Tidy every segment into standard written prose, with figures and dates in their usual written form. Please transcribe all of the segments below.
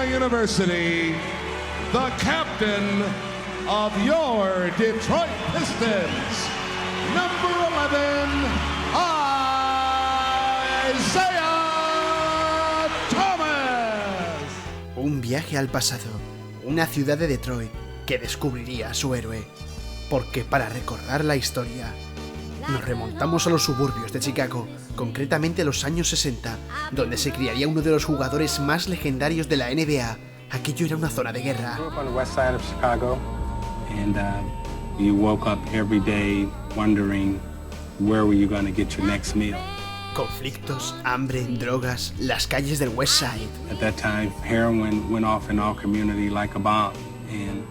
Indiana University, the captain of your Detroit Pistons, number 11, Isaiah Thomas. Un viaje al pasado, una ciudad de Detroit que descubriría a su héroe. Porque para recordar la historia, nos remontamos a los suburbios de Chicago, concretamente a los años 60, donde se criaría uno de los jugadores más legendarios de la NBA. Aquello era una zona de guerra. And you woke up every day wondering where were you going to get your next meal. Conflictos, hambre, drogas, las calles del West Side. At that time, heroin went off in our community like a bomb, and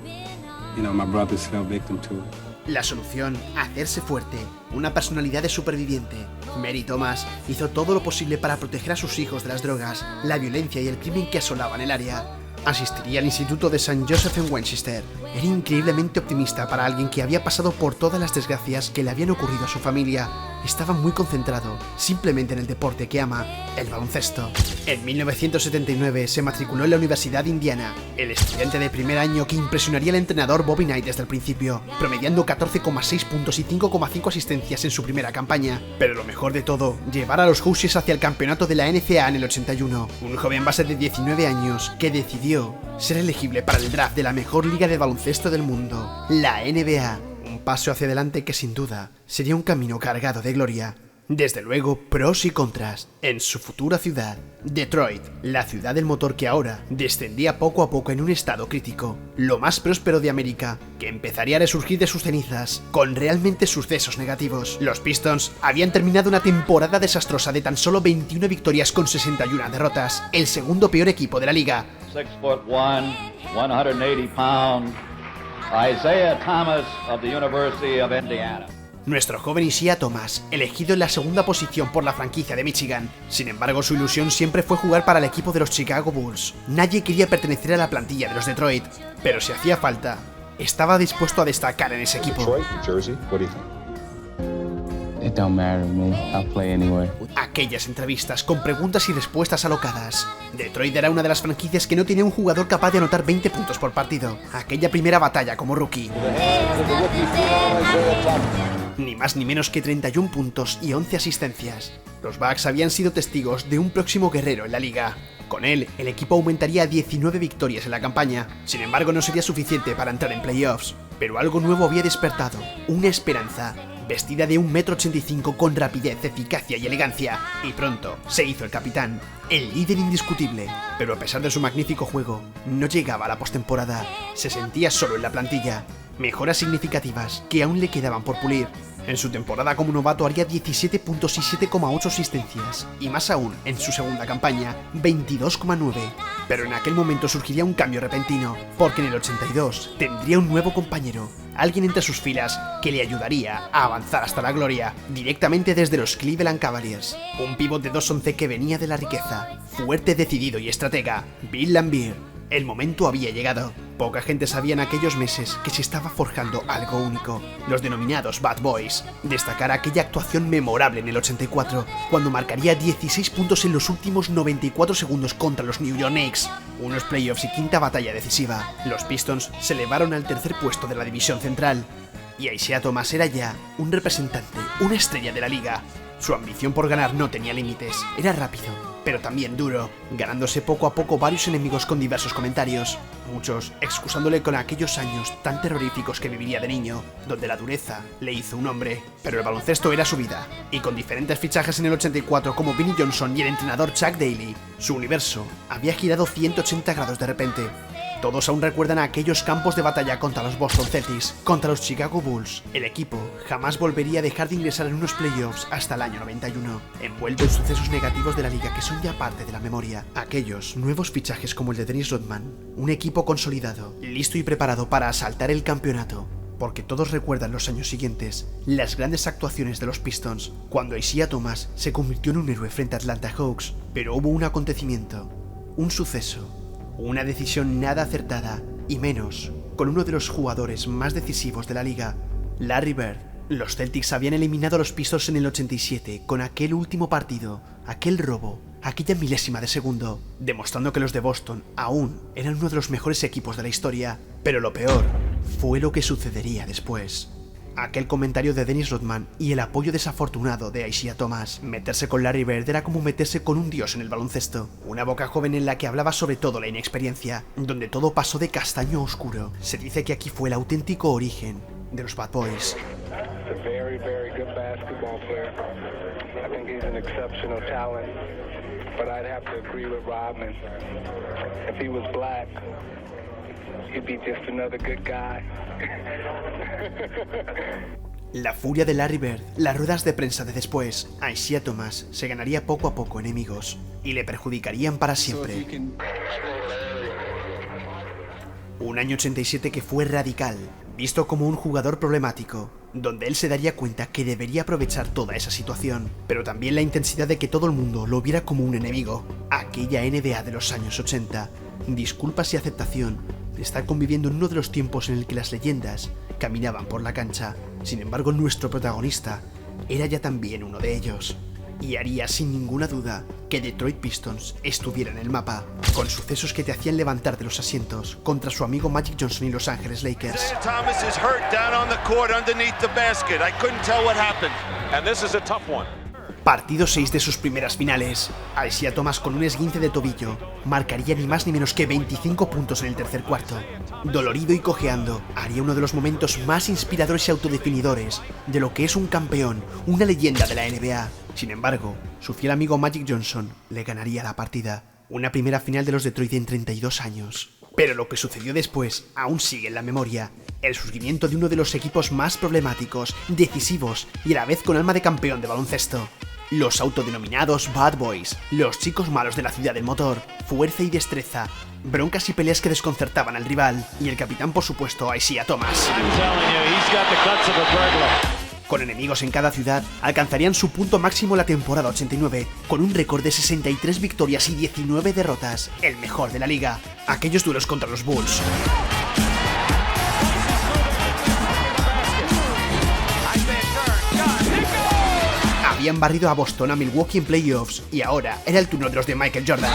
my brothers fell victim to it. La solución, hacerse fuerte, una personalidad de superviviente. Mary Thomas hizo todo lo posible para proteger a sus hijos de las drogas, la violencia y el crimen que asolaban el área. Asistiría al instituto de St. Joseph en Winchester. Era increíblemente optimista para alguien que había pasado por todas las desgracias que le habían ocurrido a su familia. Estaba muy concentrado, simplemente en el deporte que ama, el baloncesto. En 1979 se matriculó en la Universidad de Indiana, el estudiante de primer año que impresionaría al entrenador Bobby Knight desde el principio, promediando 14,6 puntos y 5,5 asistencias en su primera campaña. Pero lo mejor de todo, llevar a los Hoosiers hacia el campeonato de la NCAA en el 81. Un joven base de 19 años que decidió ser elegible para el draft de la mejor liga de baloncesto del mundo, la NBA. Un paso hacia adelante que sin duda sería un camino cargado de gloria. Desde luego, pros y contras en su futura ciudad, Detroit, la ciudad del motor que ahora descendía poco a poco en un estado crítico, lo más próspero de América, que empezaría a resurgir de sus cenizas, con realmente sucesos negativos. Los Pistons habían terminado una temporada desastrosa de tan solo 21 victorias con 61 derrotas, el segundo peor equipo de la liga. 6'1", 180 pounds, Isaiah Thomas of the University of Indiana. Nuestro joven Isaiah Thomas, elegido en la segunda posición por la franquicia de Michigan. Sin embargo, su ilusión siempre fue jugar para el equipo de los Chicago Bulls. Nadie quería pertenecer a la plantilla de los Detroit, pero si hacía falta, estaba dispuesto a destacar en ese equipo. It don't matter to me. I'll play anywhere. Aquellas entrevistas con preguntas y respuestas alocadas. Detroit era una de las franquicias que no tenía un jugador capaz de anotar 20 puntos por partido. Aquella primera batalla como rookie. Ni más ni menos que 31 puntos y 11 asistencias. Los Bucks habían sido testigos de un próximo guerrero en la liga. Con él, el equipo aumentaría a 19 victorias en la campaña. Sin embargo, no sería suficiente para entrar en playoffs. Pero algo nuevo había despertado, una esperanza. Vestida de 1,85 m con rapidez, eficacia y elegancia. Y pronto se hizo el capitán, el líder indiscutible. Pero a pesar de su magnífico juego, no llegaba a la postemporada. Se sentía solo en la plantilla. Mejoras significativas que aún le quedaban por pulir. En su temporada como novato haría 17 puntos y 7,8 asistencias. Y más aún, en su segunda campaña, 22,9. Pero en aquel momento surgiría un cambio repentino, porque en el 82 tendría un nuevo compañero. Alguien entre sus filas que le ayudaría a avanzar hasta la gloria, directamente desde los Cleveland Cavaliers. Un pívot de 2'11" que venía de la riqueza, fuerte, decidido y estratega, Bill Laimbeer. El momento había llegado. Poca gente sabía en aquellos meses que se estaba forjando algo único, los denominados Bad Boys. Destacar aquella actuación memorable en el 84, cuando marcaría 16 puntos en los últimos 94 segundos contra los New York Knicks. Unos playoffs y quinta batalla decisiva. Los Pistons se elevaron al tercer puesto de la división central. Y Isaiah Thomas era ya un representante, una estrella de la liga. Su ambición por ganar no tenía límites. Era rápido, pero también duro, ganándose poco a poco varios enemigos con diversos comentarios, muchos excusándole con aquellos años tan terroríficos que viviría de niño, donde la dureza le hizo un hombre. Pero el baloncesto era su vida, y con diferentes fichajes en el 84 como Vinnie Johnson y el entrenador Chuck Daly, su universo había girado 180 grados de repente. Todos aún recuerdan a aquellos campos de batalla contra los Boston Celtics, contra los Chicago Bulls. El equipo jamás volvería a dejar de ingresar en unos playoffs hasta el año 91, envuelto en sucesos negativos de la liga que son ya parte de la memoria. Aquellos nuevos fichajes como el de Dennis Rodman, un equipo consolidado, listo y preparado para asaltar el campeonato. Porque todos recuerdan los años siguientes, las grandes actuaciones de los Pistons, cuando Isaiah Thomas se convirtió en un héroe frente a Atlanta Hawks. Pero hubo un acontecimiento, un suceso, una decisión nada acertada, y menos con uno de los jugadores más decisivos de la liga, Larry Bird. Los Celtics habían eliminado a los Pistons en el 87 con aquel último partido, aquel robo, aquella milésima de segundo, demostrando que los de Boston aún eran uno de los mejores equipos de la historia. Pero lo peor fue lo que sucedería después. Aquel comentario de Dennis Rodman y el apoyo desafortunado de Isiah Thomas. Meterse con Larry Bird era como meterse con un dios en el baloncesto. Una boca joven en la que hablaba sobre todo la inexperiencia, donde todo pasó de castaño a oscuro. Se dice que aquí fue el auténtico origen de los Bad Boys. La furia de Larry Bird, las ruedas de prensa de después, a Isiah Thomas se ganaría poco a poco enemigos y le perjudicarían para siempre. Un año 87 que fue radical, visto como un jugador problemático, donde él se daría cuenta que debería aprovechar toda esa situación, pero también la intensidad de que todo el mundo lo viera como un enemigo. Aquella NBA de los años 80, disculpas y aceptación de estar conviviendo en uno de los tiempos en el que las leyendas caminaban por la cancha. Sin embargo, nuestro protagonista era ya también uno de ellos, y haría sin ninguna duda que Detroit Pistons estuviera en el mapa, con sucesos que te hacían levantar de los asientos contra su amigo Magic Johnson y Los Ángeles Lakers. Isiah Thomas is hurt down on the court underneath the basket. I couldn't tell what happened. And this is a tough one. Partido 6 de sus primeras finales. Isiah Thomas, con un esguince de tobillo, marcaría ni más ni menos que 25 puntos en el tercer cuarto. Dolorido y cojeando, haría uno de los momentos más inspiradores y autodefinidores de lo que es un campeón, una leyenda de la NBA. Sin embargo, su fiel amigo Magic Johnson le ganaría la partida. Una primera final de los Detroit en 32 años. Pero lo que sucedió después aún sigue en la memoria. El surgimiento de uno de los equipos más problemáticos, decisivos y a la vez con alma de campeón de baloncesto. Los autodenominados Bad Boys, los chicos malos de la ciudad del motor, fuerza y destreza, broncas y peleas que desconcertaban al rival, y el capitán, por supuesto, Isiah Thomas. Con enemigos en cada ciudad, alcanzarían su punto máximo la temporada 89, con un récord de 63 victorias y 19 derrotas, el mejor de la liga. Aquellos duelos contra los Bulls. Habían barrido a Boston, a Milwaukee en playoffs, y ahora era el turno de los de Michael Jordan.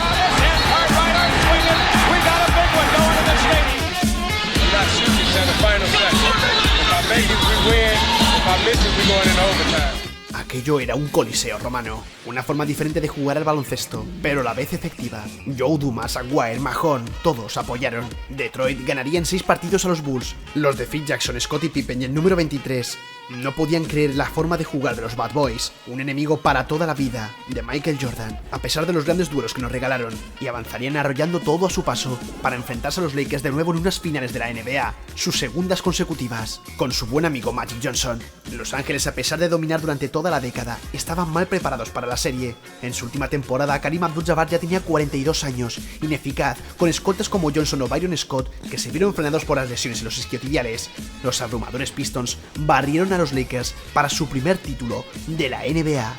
Aquello era un coliseo romano, una forma diferente de jugar al baloncesto, pero a la vez efectiva. Joe Dumas, Aguirre, Mahon, todos apoyaron. Detroit ganaría en 6 partidos a los Bulls. Los de Phil Jackson, Scottie Pippen y el número 23 no podían creer la forma de jugar de los Bad Boys, un enemigo para toda la vida de Michael Jordan, a pesar de los grandes duelos que nos regalaron, y avanzarían arrollando todo a su paso para enfrentarse a los Lakers de nuevo en unas finales de la NBA, sus segundas consecutivas, con su buen amigo Magic Johnson. Los Ángeles, a pesar de dominar durante toda la década, estaban mal preparados para la serie. En su última temporada, Kareem Abdul-Jabbar ya tenía 42 años, ineficaz, con escoltas como Johnson o Byron Scott, que se vieron frenados por las lesiones en los isquiotibiales. Los abrumadores Pistons barrieron a los Lakers para su primer título de la NBA.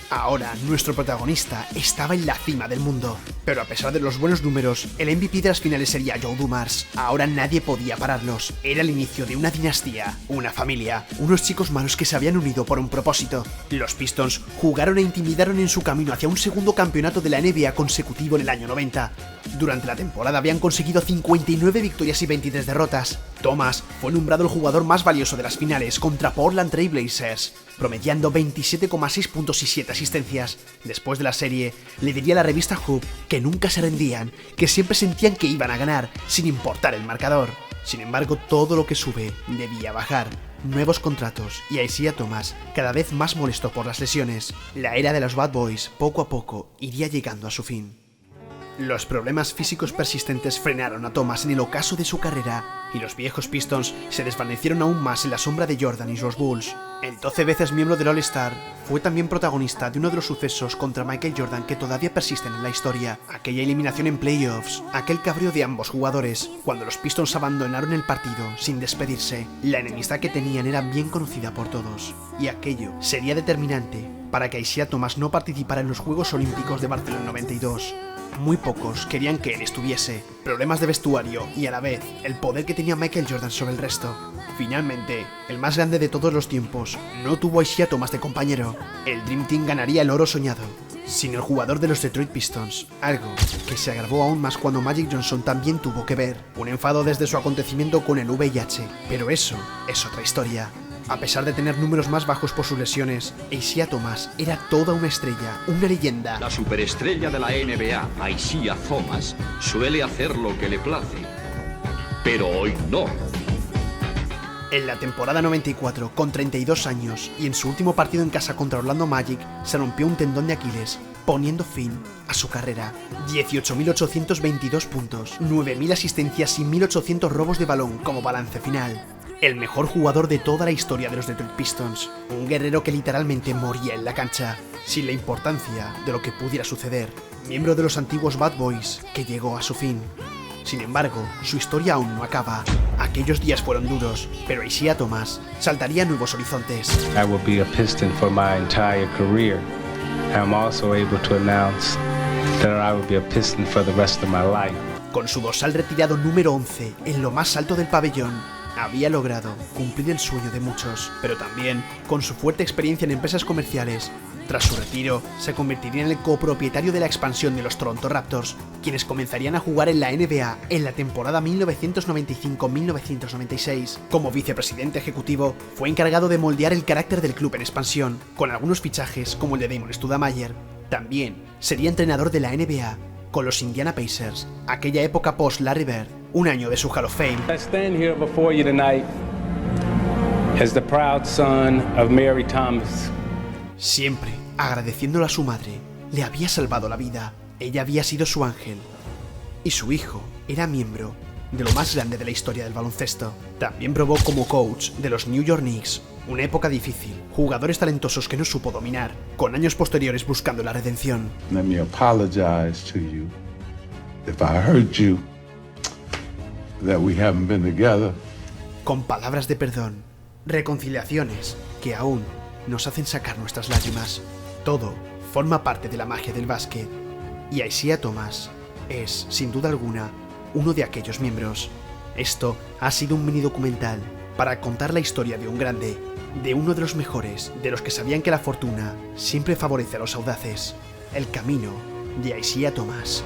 Ahora, nuestro protagonista estaba en la cima del mundo, pero a pesar de los buenos números, el MVP de las finales sería Joe Dumars. Ahora nadie podía pararlos. Era el inicio de una dinastía, una familia, unos chicos malos que se habían unido por un propósito. Los Pistons jugaron e intimidaron en su camino hacia un segundo campeonato de la NBA consecutivo en el año 90. Durante la temporada habían conseguido 59 victorias y 23 derrotas. Thomas fue nombrado el jugador más valioso de las finales contra Portland Trail Blazers, promediando 27,6 puntos y 7 asistencias. Después de la serie, le diría a la revista Hoop que nunca se rendían, que siempre sentían que iban a ganar, sin importar el marcador. Sin embargo, todo lo que sube debía bajar. Nuevos contratos y a Isiah Thomas cada vez más molesto por las lesiones. La era de los Bad Boys poco a poco iría llegando a su fin. Los problemas físicos persistentes frenaron a Thomas en el ocaso de su carrera, y los viejos Pistons se desvanecieron aún más en la sombra de Jordan y los Bulls. El 12 veces miembro del All-Star fue también protagonista de uno de los sucesos contra Michael Jordan que todavía persisten en la historia. Aquella eliminación en playoffs, aquel cabreo de ambos jugadores, cuando los Pistons abandonaron el partido sin despedirse. La enemistad que tenían era bien conocida por todos, y aquello sería determinante para que Isiah Thomas no participara en los Juegos Olímpicos de Barcelona 92. Muy pocos querían que él estuviese. Problemas de vestuario y a la vez el poder que tenía Michael Jordan sobre el resto. Finalmente, el más grande de todos los tiempos no tuvo a Isiah Thomas de compañero. El Dream Team ganaría el oro soñado. sino el jugador de los Detroit Pistons, algo que se agravó aún más cuando Magic Johnson también tuvo que ver, un enfado desde su acontecimiento con el VIH, pero eso es otra historia. A pesar de tener números más bajos por sus lesiones, Isaiah Thomas era toda una estrella, una leyenda. La superestrella de la NBA, Isaiah Thomas, suele hacer lo que le place, pero hoy no. En la temporada 94, con 32 años, y en su último partido en casa contra Orlando Magic, se rompió un tendón de Aquiles, poniendo fin a su carrera. 18.822 puntos, 9.000 asistencias y 1.800 robos de balón como balance final. El mejor jugador de toda la historia de los Detroit Pistons, un guerrero que literalmente moría en la cancha, sin la importancia de lo que pudiera suceder. Miembro de los antiguos Bad Boys, que llegó a su fin. Sin embargo, su historia aún no acaba. Aquellos días fueron duros, pero Isaiah Thomas saltaría a nuevos horizontes. I will be a Piston for my entire career. I'm also able to announce that I will be a Piston for the rest of my life. Con su dorsal retirado número 11 en lo más alto del pabellón, había logrado cumplir el sueño de muchos, pero también, con su fuerte experiencia en empresas comerciales, tras su retiro, se convertiría en el copropietario de la expansión de los Toronto Raptors, quienes comenzarían a jugar en la NBA en la temporada 1995-1996. Como vicepresidente ejecutivo, fue encargado de moldear el carácter del club en expansión, con algunos fichajes como el de Damon Stoudemire. También sería entrenador de la NBA con los Indiana Pacers, aquella época post Larry Bird, un año de su Hall of Fame. I stand here before you tonight as the proud son of Mary Thomas. Siempre agradeciéndole a su madre, le había salvado la vida. Ella había sido su ángel. Y su hijo era miembro de lo más grande de la historia del baloncesto. También probó como coach de los New York Knicks, una época difícil, jugadores talentosos que no supo dominar, con años posteriores buscando la redención. Let me apologize to you if I hurt you, that we haven't been together. Con palabras de perdón, reconciliaciones que aún nos hacen sacar nuestras lágrimas. Todo forma parte de la magia del básquet, y Isaiah Thomas es, sin duda alguna, uno de aquellos miembros. Esto ha sido un mini documental para contar la historia de un grande, de uno de los mejores, de los que sabían que la fortuna siempre favorece a los audaces. El camino de Isaiah Thomas.